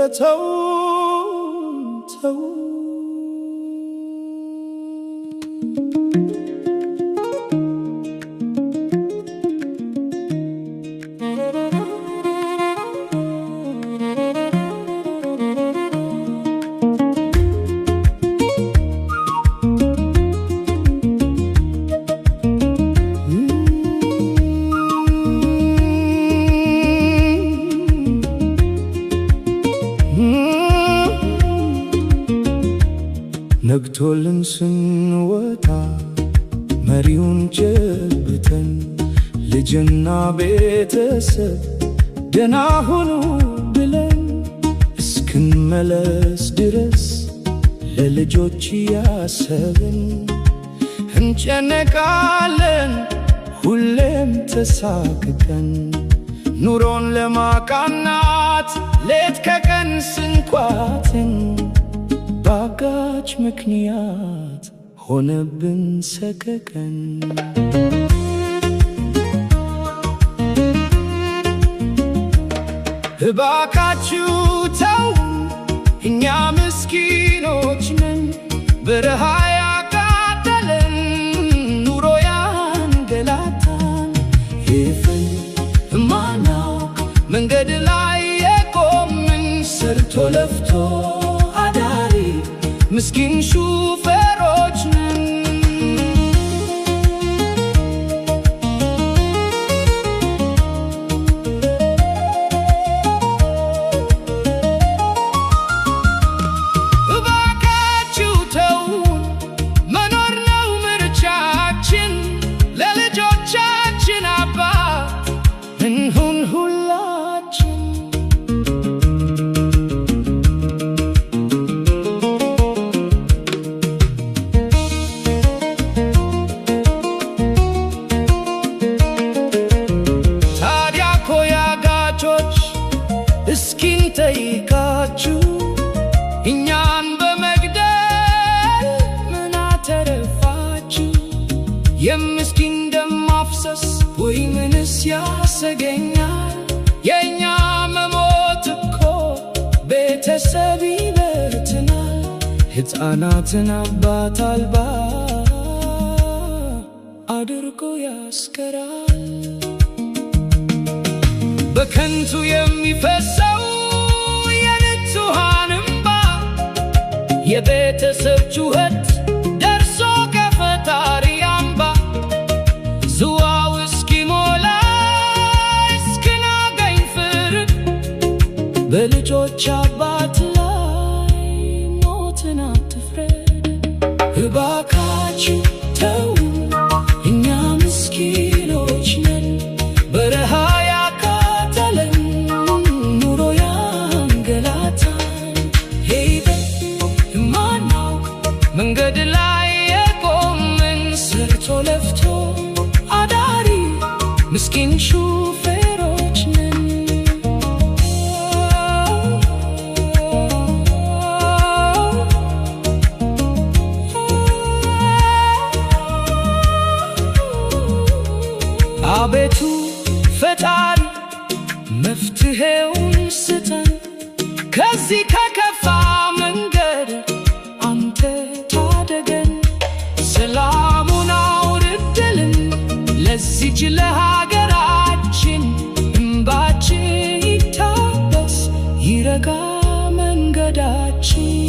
ተው ተው ነግቶልን ስንወጣ መሪውን ጨብጠን ልጅና ቤተሰብ ደህና ሁኑ ብለን እስክንመለስ ድረስ ለልጆች ያሰብን እንጨነቃለን ሁሌም ተሳቅቀን ኑሮን ለማቃናት ሌት ከቀን ስንኳትን ባጋች ምክንያት ሆነብን ሰቀቀን እባካችሁ ተው እኛ ምስኪኖች ነን በረሃ ያቃጠለን ኑሮ ያንገላታን ይፈን ማናውቅ መንገድ ላይ የቆምን ሰርቶ ለፍቶ ምስኪን ሹፌሮች ነን እባካችሁ ተውን መኖር ነው ምርጫችን ለልጆቻችን አባት እንሁን ሁላችን እስኪን ጠይቃችሁ እኛን በመግደል ምን አተረፋችሁ? የምስኪን ደም ማፍሰስ ወይ ምንስ ያሰገኛል? የእኛ መሞት እኮ ቤተሰብ ይበትናል። ሕፃናትን አባት አልባ አድርጎ ያስቀራል። በከንቱ የሚፈሰው የንጹሃን እንባ የቤተሰብ ጩኸት ደርሶ ከፈጣሪ አምባ ዝዋው እስኪሞላ እስክናገኝ ፍርድ በልጆች አባት ላይ ሞትን አትፍረድ። እባካችሁ ተው እኛ ምስኪኖች ነን በረሃ መንገድ ላይ የቆምን ሰርቶ ለፍቶ አዳሪ ምስኪን ሹፌሮች ነን። አቤቱ ፈጣሪ መፍትሄውን ስጠን ከዚህ ከከፋ መንገድ አንተ ታደገን። ሰላሙን አውርድልን ለዚች ለሀገራችን እንባችን ይታበስ ይረጋ መንገዳችን።